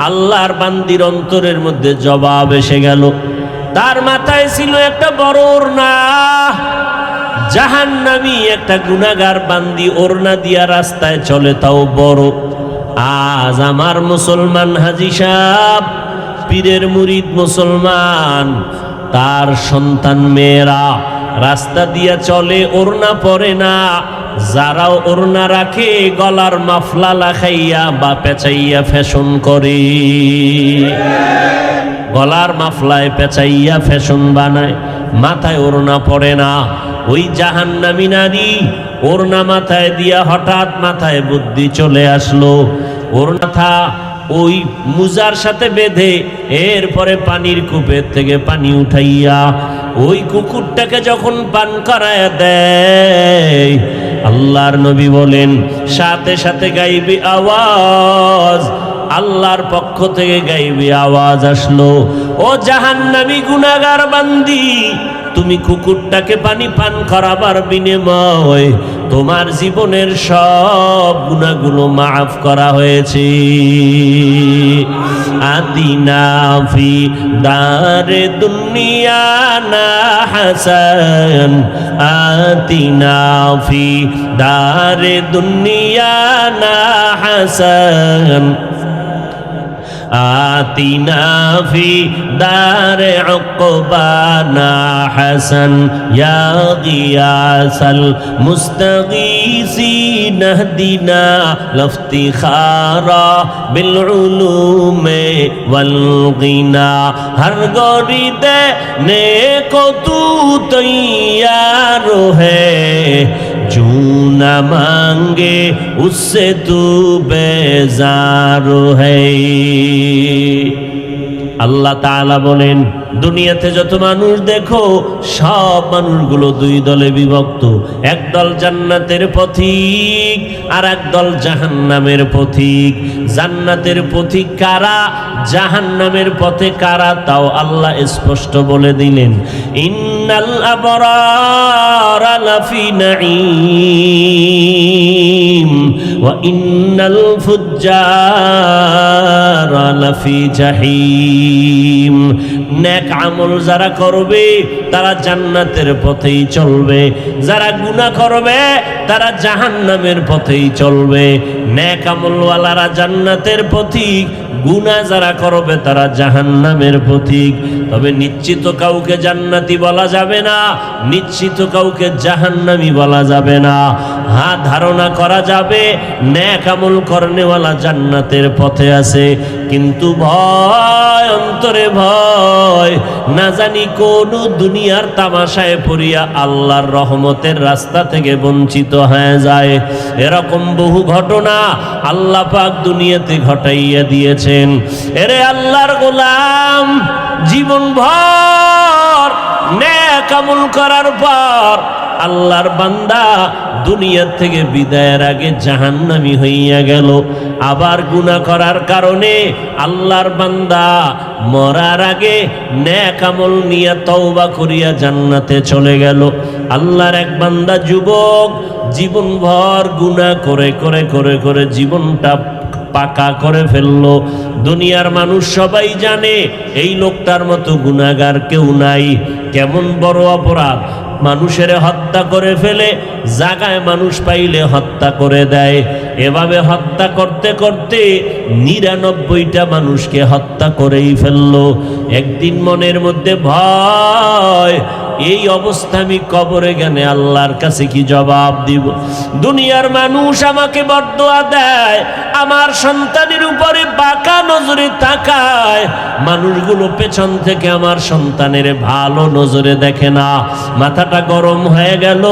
আল্লাহর বান্দির অন্তরের মধ্যে জবাব এসে গেল। তার মাথায় ছিল একটা বড় ওড়না। জাহান্নামী একটা গুনাহগার বান্দি ওড়না দিয়া রাস্তায় চলে, তাও বড়। আজ আমার মুসলমান হাজী সাহেব, পীরের মুরিদ মুসলমান, তার সন্তান মেয়েরা রাস্তা দিয়া চলে, ওড়না পরে না। যারাও ওড়না রাখে গলার মাফলা লাগাইয়া বা পেঁচাইয়া ফ্যাশন করে, গলার মাফলায় পেঁচাইয়া ফ্যাশন বানায়, মাথায় ওড়না পরে না। ওই জাহান্নামী নারী ওড়না মাথায় দিয়া হঠাৎ মাথায় বুদ্ধি চলে আসলো, ওড়না ওই মুজার সাথে বেঁধে এরপরে পানির কূপের থেকে পানি উঠাইয়া ওই কুকুরটাকে যখন পান করায়া দেয়, আল্লাহর নবী বলেন সাথে সাথে গাইবি আওয়াজ, আল্লাহর পক্ষ থেকে গাইবি আওয়াজ আসলো, ও জাহান্নামী গুনাহগার বান্দি, তুমি কুকুরটাকে পানি পান করাবার বিনিময় তোমার জীবনের সব গুনাহগুলো মাফ করা হয়েছে। আতিনা ফি দারে দুনিয়া না হাসান, আতিনা ফি দারে দুনিয়া না হাসান, آتنا في دار عقبانا حسن يا غياث المستغيثين اهدنا لافتخارا بالعلوم والغنى ہر گوری دینے کو تیار ہے جو نہ مانگے اس سے تو بیزار ہے। আল্লাহ তাআলা বলেন দুনিয়াতে যত মানুষ দেখো সব মানুষগুলো দুই দলে বিভক্ত, একদল জান্নাতের পথিক আর একদল জাহান্নামের পথিক। জান্নাতের পথিক কারা, জাহান্নামের পথে কারা, তাও আল্লাহ স্পষ্ট বলে দিলেন, ইন্নাল আবরারা লাফি নাঈম ওয়া ইন্নাল ফুজ্জারা লাফি জাহিম। নেক আমল যারা করবে তারা জান্নাতের পথেই চলবে, যারা গুনাহ করবে তারা জাহান্নামের পথেই চলবে। নেক আমলওয়ালারা জান্নাতের পথিক, গুনাহ যারা করবে তারা জাহান্নামের পথিক। তবে নিশ্চিত কাউকে জান্নাতি বলা যাবে না, নিশ্চিত কাউকে জাহান্নামী বলা যাবে না। হ্যাঁ, ধারণা করা যাবে নেক আমল করনেওয়ালা জান্নাতের পথে আছে, কিন্তু ভয়, অন্তরে ভয়, না জানি কোন দুনিয়ার তামাশায় পড়িয়া আল্লাহর রহমতের রাস্তা থেকে বঞ্চিত হয়ে যায়। এরকম বহু ঘটনা আল্লাহ পাক দুনিয়াতে ঘটাইয়া দিয়েছেন। এরে আল্লাহর গোলাম, জীবন ভর নেক আমল করার পর আল্লাহর বান্দা দুনিয়া থেকে বিদায়ের আগে জাহান্নামী হইয়া গেল। আবার গুনাহ করার কারণে আল্লাহর বান্দা মরার আগে নেক আমল নিয়ে তওবা করিয়া জান্নাতে চলে গেল। আল্লাহর এক বান্দা যুবক জীবনভর গুনাহ করে করে করে করে জীবনটা পাকা করে ফেললো। দুনিয়ার মানুষ সবাই জানে এই লোকটার মতো গুনাহগার কেউ নাই। কেমন বড় অপরাধ, মানুষের হত্যা করে ফেলে, জায়গায় মানুষ পাইলে হত্যা করে দেয়। এভাবে হত্যা করতে করতে ৯৯টা মানুষকে হত্যা করেই ফেললো। একদিন মনের মধ্যে ভয়, এই অবস্থা আমি কবরে গেলে আল্লাহর কাছে কি জবাব দিব? দুনিয়ার মানুষ আমাকে বরদোয়া দেয়, আমার সন্তানের উপরে বাঁকা নজরে তাকায়, মানুষগুলো পেছন থেকে আমার সন্তানের ভালো নজরে দেখে না। মাথাটা গরম হয়ে গেল,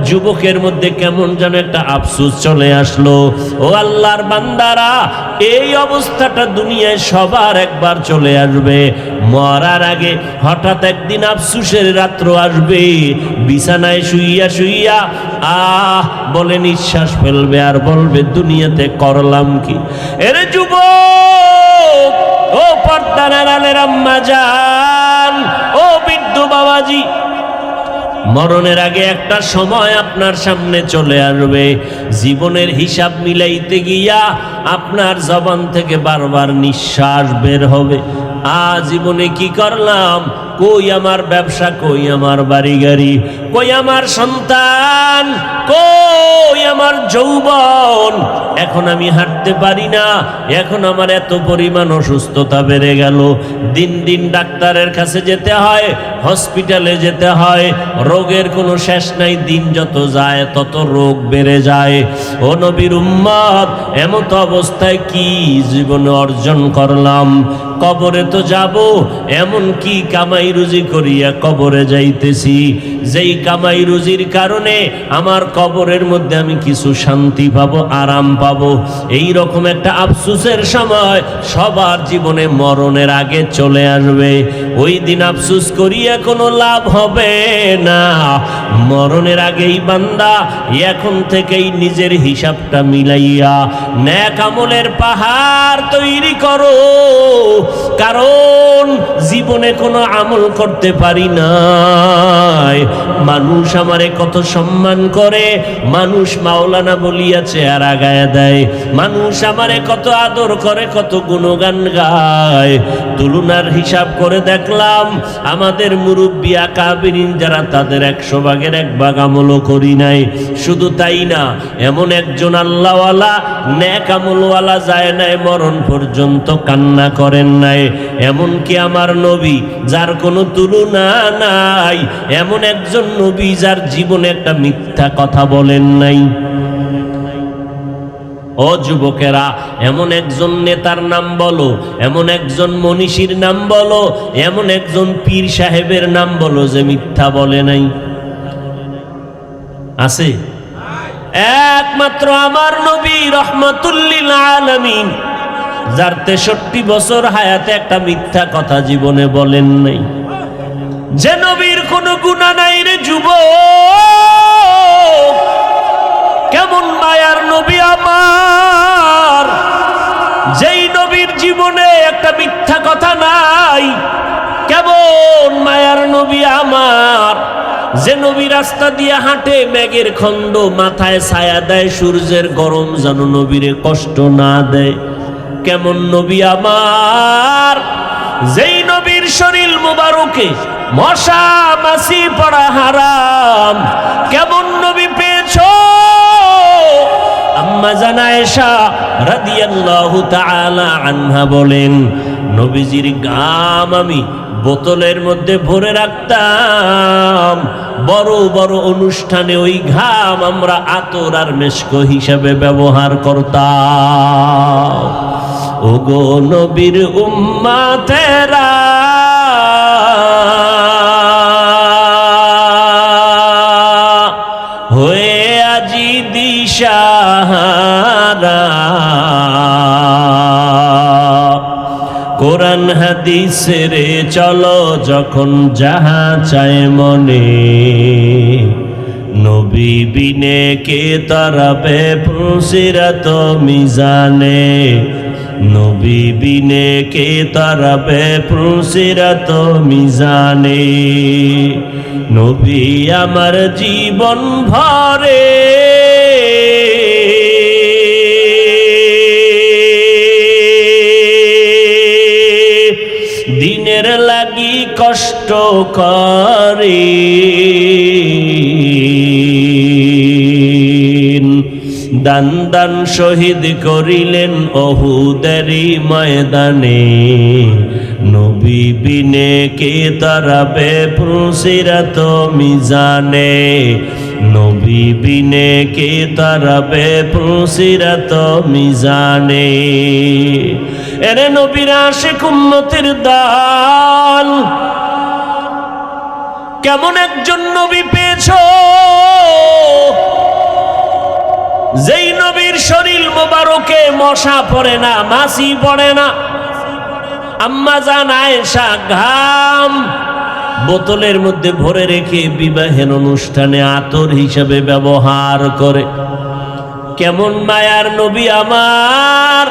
যুবকের মধ্যে কেমন যেন একটা আফসোস চলে আসলো। ও আল্লাহর বান্দারা, এই অবস্থাটা দুনিয়ায় সবার একবার চলে আসবে। মরার আগে হঠাৎ একদিন আফসোসের রাত্র আসবে, বিছানায় শুইয়া শুইয়া বলে নিঃশ্বাস ফেলবে আর বলবে দুনিয়াতে করলাম কি। এর যুবক, ও পর্দার আড়ালের আম্মা জান, ও বৃদ্ধ বাবাজি, মরণের আগে একটা সময় আপনার সামনে চলে আসবে, জীবনের হিসাব মিলাইতে গিয়া আপনার জবান থেকে বারবার নিঃশ্বাস বের হবে। জীবনে কি করলাম? কই আমার ব্যবসা, কই আমার বাড়ি গাড়ি, কই আমার সন্তান, কই আমার যৌবন? এখন আমি হাঁটতে পারি না, এখন আমার এত পরিমাণ অসুস্থতা বেড়ে গেল, দিন দিন ডাক্তারের কাছে যেতে হয়, হসপিটালে যেতে হয়, রোগের কোনো শেষ নাই, দিন যত যায় তত রোগ বেড়ে যায়। ও নবীর উম্মত, এমত অবস্থায় কি জীবনে অর্জন করলাম? কবরে তো যাব, এমন কি কামাই রুজি করিয়া কবরে যাইতেছি, যেই কামাই রুজির কারণে আমার কবরের মধ্যে আমি কিছু শান্তি পাবো, আরাম পাবো। এই রকম একটা আফসোসের সময় সবার জীবনে মরণের আগে চলে আসবে। ওই দিন আফসোস করিয়া কোনো লাভ হবে না। মরণের আগেই বান্দা এখন থেকেই নিজের হিসাবটা মিলাইয়া নেক আমলের পাহাড় তৈরি করো, কারণ জীবনে কোনো আমল করতে পারি নাই। মানুষ আমারে কত সম্মান করে, মানুষ মাওলানা বলিয়া চেয়ার আগায় দেয়, মানুষ আমারে কত আদর করে, কত গুণগান গায়। তুলনার হিসাব করে দেখলাম আমাদের মুরব্বী আকাবিরিন যারা, তাদের 100 ভাগের 1 ভাগ আমলও করি নাই। শুধু তাই না, এমন একজন আল্লাহওয়ালা নেক আমলওয়ালা যায় নাই, মরণ পর্যন্ত কান্না করেন নাই। এমনকি আমার নবী, যার কোনো তুলনা নাই, এমন একজন নবী যার জীবনে একটা মিথ্যা কথা বলেন নাই। ও যুবকেরা, এমন একজন নেতার নাম বলো, এমন একজন মনীষীর নাম বলো, এমন একজন পীর সাহেবের নাম বলো যে মিথ্যা বলে নাই? আছে? একমাত্র আমার নবী রহমাতুল লিল আলামিন, যার 63 বছর হায়াতে একটা মিথ্যা কথা জীবনে বলেন নাই। যে নবীর কোনো গুনাহ নাই রে যুবক, কেমন মায়ার নবী আমার, যেই নবীর জীবনে একটা মিথ্যা কথা নাই। কেমন মায়ার নবী আমার, যে নবী রাস্তা দিয়ে হাঁটে, মেঘের খণ্ড মাথায় ছায়া দেয়, সূর্যের গরম যেন নবীরে কষ্ট না দেয়। কেমন নবী আমার, যেই নবীর শরীর মুবারকে মশা মাছি পড়া হারাম। কেমন নবী পেয়েছো? আম্মা জান আয়েশা রাদিয়াল্লাহু তাআলা আনহা বলেন, নবীজির গাম আমি বোতলের মধ্যে ভরে রাখতাম, বড় বড় অনুষ্ঠানে ওই ঘাম আমরা আতর আর মেশক হিসাবে ব্যবহার করতাম। ওগো নবীর উম্মতেরা, হয়ে আজি দিশাহারা, কোরআন হাদিসের চলো যখন যাহা চায় মনে, নবী বিনে কে তরাবে পুসিরাত মিজানে, নবী বিনে কে তরাবে পুসিরাত মিজানে। নবী আমার জীবন ভরে দিনের লাগি কষ্ট করে, দান দান শহীদ করিলেন অহুদেরই ময়দানে, নবী বিনে কে তারাবে ফুলসিরাত মিজানে, নবী বিনে কে তারাবে ফুলসিরাত মিজানে। এরে নবীর আশিক উম্মতের দল, কেমন একজন নবী পেয়েছো যেই নবীর শরীর মোবারকে মশা পড়ে না, মাছি পড়ে না। আম্মা জান আয়েশা ঘাম বোতলের মধ্যে ভরে রেখে বিবাহের অনুষ্ঠানে আতর হিসেবে ব্যবহার করে। কেমন মায়ার নবী আমার,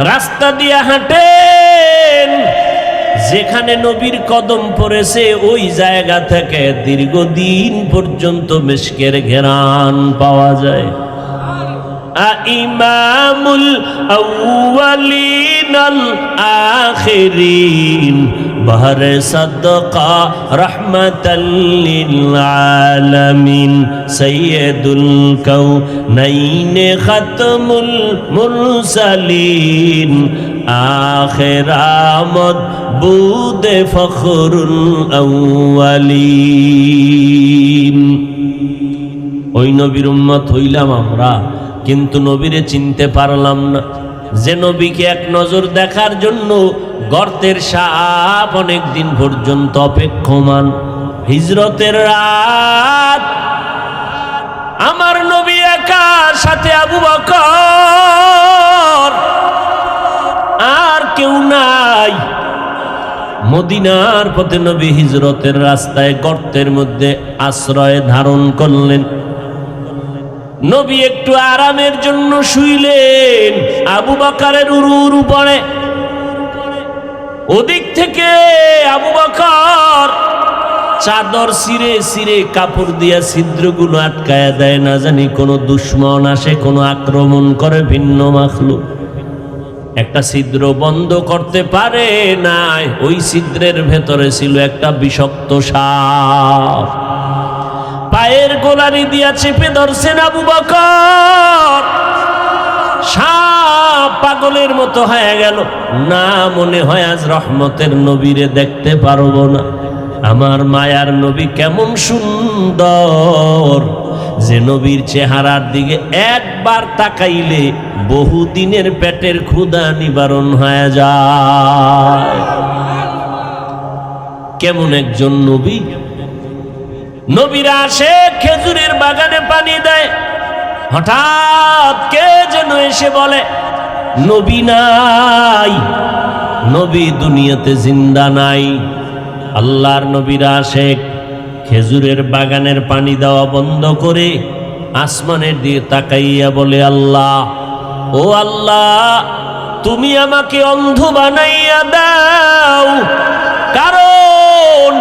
রাস্তা দিয়ে হাঁটেন, যেখানে নবীর কদম পড়েছে ওই জায়গা থেকে দীর্ঘদিন পর্যন্ত মিশকের ঘেরান পাওয়া যায়। ইমামুল আউয়ালিন আল আখিরিন বাহরে সাদকা রাহমাতাল লিল আলামিন সাইয়্যিদুল কাউনাইন খাতমুল মুরসালিন আখিরামত বুদে ফখরুল আউয়ালিন। ওই নবীর উম্মত হইলাম আমরা, কিন্তু নবীরে চিনতে পারলাম না। যে নবীকে এক নজর দেখার জন্য গর্তের সাপ অনেক দিন পর্যন্ত অপেক্ষমান। হিজরতের রাত, আমার নবী একা, সাথে আবু বকর, আর কেউ নাই। মদিনার পথে নবী হিজরতের রাস্তায় গর্তের মধ্যে আশ্রয় ধারণ করলেন। নবী একটু আরামের জন্য শুইলেন, আবু বকরের উরুর উপরে। ওদিক থেকে আবু বকর চাদর ছিঁড়ে ছিঁড়ে কাপড় দিয়া ছিদ্রগুলো আটকায়া দেয়, না জানি কোনো দুশ্মন আসে, কোনো আক্রমণ করে ভিন্ন মাখলুক। একটা ছিদ্র বন্ধ করতে পারে নাই, ওই ছিদ্রের ভেতরে ছিল একটা বিষাক্ত সাপ। পায়ের গোলারি দিয়া চেপে ধরছেন আবু বকর। সাপ পাগলের মতো হয়ে গেল, না মনে হয় আজ রহমতের নবীরে দেখতে পারবো না। আমার মায়ার নবী কেমন সুন্দর, যে নবীর চেহারার দিকে একবার তাকাইলে বহুদিনের পেটের ক্ষুধা নিবারণ হয়ে যায়। কেমন একজন নবী। নবীরা আসে খেজুরের বাগানে পানি দেয়, হঠাৎ কে যেন এসে বলে নবী নাই, নবী দুনিয়াতে জিন্দা নাই। আল্লাহর নবীরা আসে খেজুরের বাগানের পানি দেওয়া বন্ধ করে আসমানের দিকে তাকাইয়া বলে, আল্লাহ, ও আল্লাহ, তুমি আমাকে অন্ধ বানাইয়া দাও, কারণ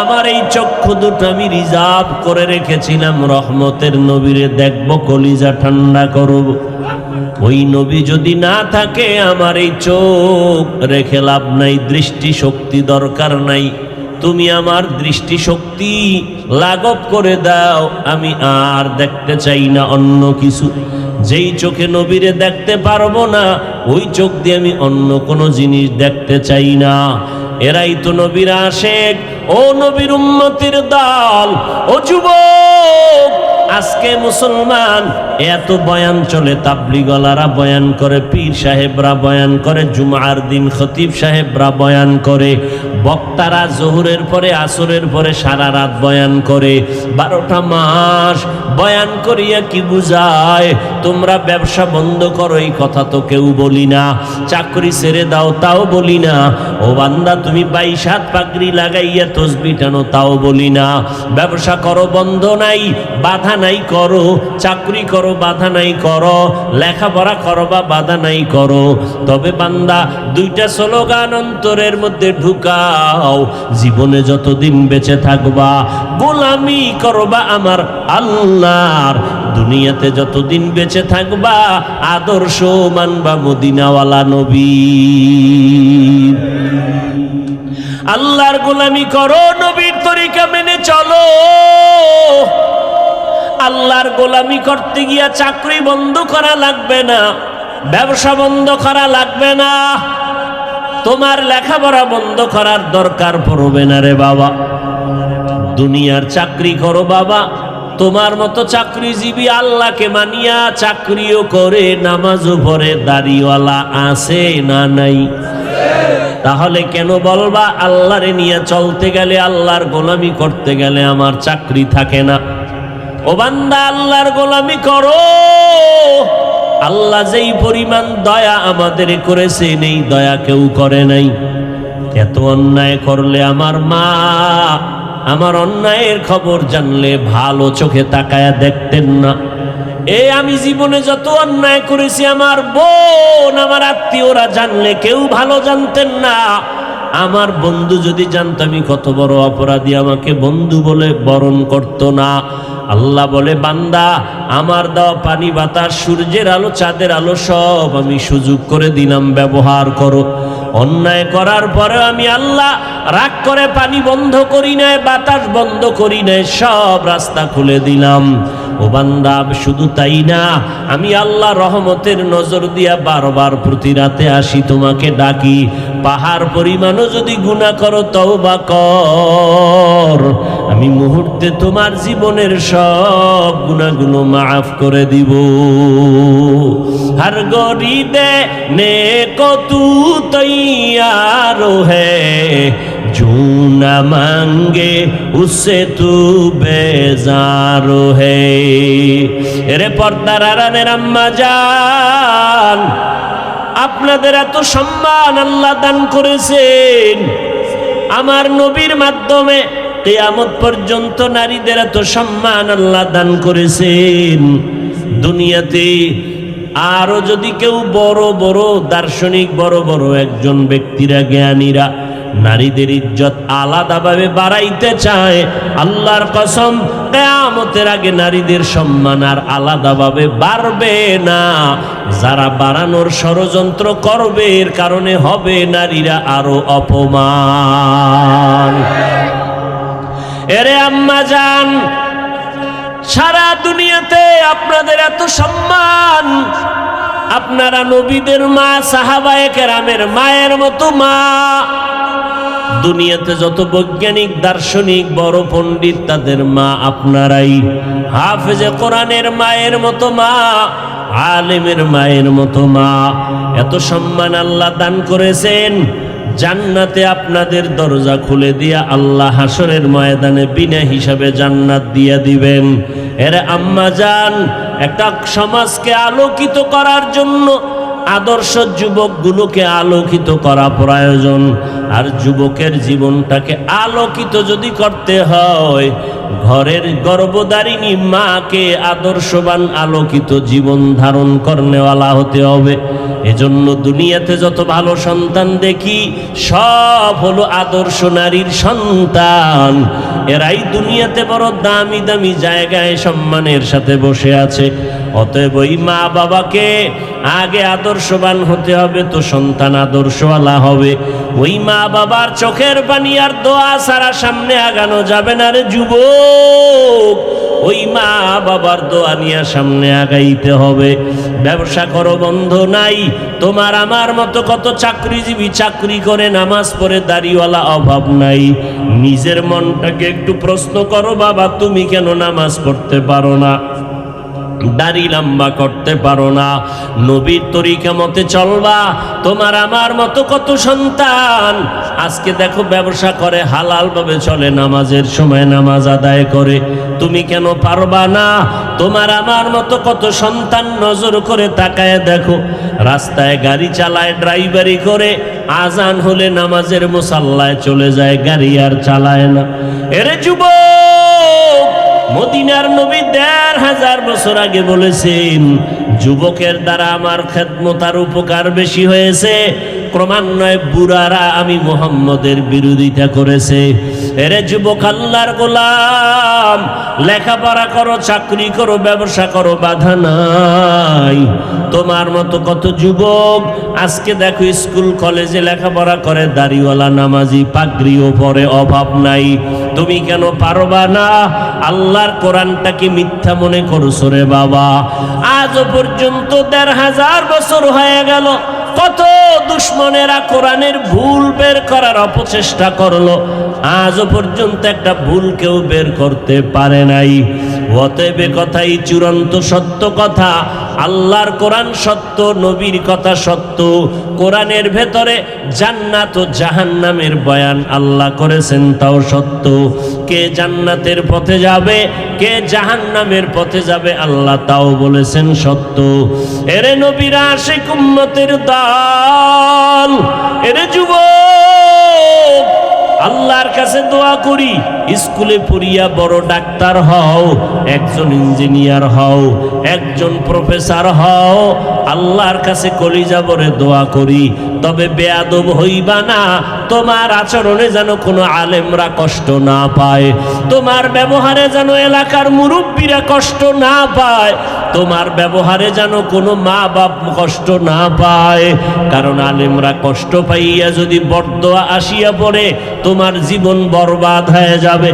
আমার এই চক্ষু দুটো আমি রিজার্ভ করে রেখেছিলাম রহমতের নবীরে দেখব, কলিজা ঠান্ডা করব। ওই নবী যদি না থাকে আমার এই চোখ রেখে লাভ নাই, দৃষ্টি শক্তি দরকার নাই। তুমি আমার দৃষ্টি শক্তি লাঘব করে দাও, আমি আর দেখতে চাই না অন্য কিছু। যেই চোখে নবীরে দেখতে পারবো না, ওই চোখ দিয়ে আমি অন্য কোনো জিনিস দেখতে চাই না। এরাই তো নবীর আশেক। ও নবীর উম্মতের দল, ও যুবক, আজকে মুসলমান এত বয়ান চলে, তাবলীগওয়ালারা বয়ান করে, পীর সাহেবরা বয়ান করে, জুমার দিন খতিব সাহেবরা বয়ান করে, বক্তারা জোহরের পরে আসরের পরে সারা রাত বয়ান করে, 12টা মাস বয়ান করিয়া কি বুঝায়? তোমরা ব্যবসা বন্ধ করো, এই কথা তো কেউ বলি না। চাকরি ছেড়ে দাও, তাও বলি না। ও বান্দা, তুমি 22 হাত পাগড়ি লাগাইয়া তসবিহ টানো, তাও বলি না। ব্যবসা করো, বন্ধ নাই, বাধা নাই, করো। চাকরি করো, বাধা নাই, করো। লেখাপড়া করো বা বাধা নাই, করো। তবে বান্দা, 2টা স্লোগান অন্তরের মধ্যে ঢুকাও। জীবনে যতদিন বেঁচে থাকবা গোলামি করবা আমার আল্লাহর, দুনিয়াতে যতদিন বেঁচে থাকবা আদর্শ মানবা মদিনাওয়ালা নবী। আল্লাহর গোলামি করো, নবীর তরিকা মেনে চলো। আল্লাহর গোলামি করতে গিয়া চাকরি বন্ধ করা লাগবে না, ব্যবসা বন্ধ করা লাগবে না। তোমার লেখাপড়া বন্ধ করার দরকার পড়বে না রে বাবা। দুনিয়ার চাকরি করো বাবা, তোমার মতো চাকরিজীবী আল্লাহকে মানিয়া চাকরিও করে নামাজও পড়ে দাড়িওয়ালা আছে না নাই? তাহলে কেন বলবা আল্লাহরে নিয়ে চলতে গেলে, আল্লাহর গোলামি করতে গেলে আমার চাকরি থাকে না? ও বান্দা, আল্লাহর গোলামি করো। আল্লাহ যেই পরিমাণ দয়া আমাদের করেছেন এই দয়া কেউ করে নাই। এত অন্যায় করলে আমার মা আমার অন্যায়ের খবর জানলে ভালো চোখে তাকায়া দেখতেন না। আমি জীবনে যত অন্যায় করেছি আমার বোন আমার আত্মীয়রা জানলে কেউ ভালো জানতেন না। আমার বন্ধু যদি জানতো আমি কত বড় অপরাধী, আমাকে বন্ধু বলে বরণ করতো না। আল্লাহ বলে, বান্দা আমার দেওয়া পানি বাতাস সূর্যের আলো চাঁদের আলো সব আমি সুযোগ করে দিলাম, ব্যবহার করো। অন্যায় করার পরে আমি আল্লাহ রাগ করে পানি বন্ধ করি নাই, বাতাস বন্ধ করি নাই, সব রাস্তা খুলে দিলাম। ও বান্দা, শুধু তাই না, আমি আল্লাহ রহমতের নজর দিয়া বারবার প্রতি রাতে আসি তোমাকে ডাকি। পাহাড় পরিমাণও যদি গুনাহ করো তওবা কর, আমি মুহূর্তে তোমার জীবনের সব গুনাহগুলো মাফ করে দিব। हर गोरी देने को तू तैयार है, जो न मांगे उससे तू बेजार है। এরে পর্দার আড়ালের আম্মা জান, আপনাদের এত সম্মান আল্লাহ দান করেছেন। আমার নবীর মাধ্যমে কিয়ামত পর্যন্ত নারীদের এত সম্মান আল্লাহ দান করেছেন। দুনিয়াতে আরো যদি কেউ বড় বড় দার্শনিক, বড় বড় একজন ব্যক্তিরা, জ্ঞানীরা নারীদের ইজ্জত আলাদাভাবে বাড়াইতে চায়, আল্লাহর কসম কিয়ামতের আগে নারীদের সম্মান আর আলাদাভাবে বাড়বে না। যারা বাড়ানোর ষড়যন্ত্র করবে এর কারণে হবে নারীরা আরো অপমান। এরে আম্মা জান, সারা দুনিয়াতে আপনাদের এত সম্মান, আপনারা নবীদের মা, সাহাবায়ে কেরামের মায়ের মতো মা। দুনিয়াতে যত বৈজ্ঞানিক, দার্শনিক, বড় পণ্ডিত তাদের মা আপনারাই। হাফেজে কোরআনের মায়ের মতো মা, আলেমের মায়ের মতো মা। এত সম্মান আল্লাহ দান করেছেন। জান্নাতে আপনাদের দরজা খুলে দিয়া আল্লাহ হাসরের ময়দানে বিনা হিসাবে জান্নাত দিয়া দিবেন। এর আম্মা জান, একটা সমাজকে আলোকিত করার জন্য আদর্শ যুবকগুলোকে আলোকিত করা প্রয়োজন। আর যুবকের জীবনটাকে আলোকিত যদি করতে হয়, ঘরের গর্ভধারিণী মাকে আদর্শবান আলোকিত জীবন ধারণ করনেওয়ালা হতে হবে। এজন্য দুনিয়াতে যত ভালো সন্তান দেখি সব হলো আদর্শ নারীর সন্তান। এরাই দুনিয়াতে বড় দামি দামি জায়গায় সম্মানের সাথে বসে আছে। অতএব ওই মা বাবাকে আগে আদর্শবান হতে হবে, তো সন্তান আদর্শওয়ালা হবে। ওই মা বাবার চোখের পানি আর দোয়া ছাড়া সামনে আগানো যাবে না রে যুবক। ওই মা বাবার দোয়া নিয়ে সামনে আগাইতে হবে। ব্যবসা করো বন্ধ নাই, তোমার আমার মতো কত চাকরিজীবী চাকরি করে, নামাজ পড়ে, দাড়িওয়ালা, অভাব নাই। নিজের মনটাকে একটু প্রশ্ন করো, বাবা তুমি কেন নামাজ পড়তে পারো না, দাড়ি লম্বা করতে পারো না, নবীর তরিকা মতে চলবা? তোমার আমার মতো কত সন্তান আজকে দেখো ব্যবসা করে, হালাল ভাবে চলে, নামাজের সময় নামাজ আদায় করে। তুমি কেন পারবা না? তোমার আমার মতো কত সন্তান নজর করে তাকায় দেখো, রাস্তায় গাড়ি চালায়, ড্রাইভারি করে, আজান হলে নামাজের মুসাল্লায় চলে যায়, গাড়ি আর চালায় না। এরে যুবক, মদিনার নবী ১৫০০ বছর আগে বলেছেন, যুবকের দ্বারা আমার খেদমত আর উপকার বেশি হয়েছে। ক্রমান্বয়ে বুড়ারা আমি মুহাম্মদের বিরোধিতা করেছে। এরে যুবক, আল্লাহর গোলাম, লেখাপড়া করো, চাকরি করো, ব্যবসা করো, বাধা নাই। তোমার মতো কত যুবক আজকে দেখো স্কুল কলেজে লেখাপড়া করে, দাড়িওয়ালা, নামাজি, পাগড়িও পরে, অভাব নাই। তুমি কেন পারবা না? আল্লাহর কোরআনটাকে মিথ্যা মনে করছো রে বাবা। আজও পর্যন্ত ১৫০০ বছর হয়ে গেল, কত দুশ্মনেরা কোরআনের ভুল বের করার অপচেষ্টা করলো, আজও পর্যন্ত একটা ভুল কেউ বের করতে পারে নাই। অতএব কথাই চূড়ান্ত সত্য কথা, আল্লাহর কোরআন সত্য, নবীর কথা সত্য। কোরআনের ভেতরে জান্নাত ও জাহান্নামের বয়ান আল্লাহ করেছেন, তাও সত্য। কে জান্নাতের পথে যাবে, কে জাহান্নামের পথে যাবে, আল্লাহ তাও বলেছেন সত্য। এরে নবীর আশিক উম্মতের দল, এরে যুবক, আল্লাহর কাছে দোয়া করি, স্কুলে পড়িয়া বড় ডাক্তার হও, একজন ইঞ্জিনিয়ার হও, একজন প্রফেসর হও। আল্লাহর কাছে কলিজা ভরে দোয়া করি, তবে বেয়াদব হইবা না। তোমার আচরণে যেন কোনো আলেমরা কষ্ট না পায়, তোমার ব্যবহারে যেন এলাকার মুরব্বীরা কষ্ট না পায়, তোমার ব্যবহারে যেন কোনো মা বাপ কষ্ট না পায়। কারণ আলেমরা কষ্ট পাইয়া যদি বরদোয়া আসিয়া পড়ে, তোমার জীবন বরবাদ হয়ে যাবে।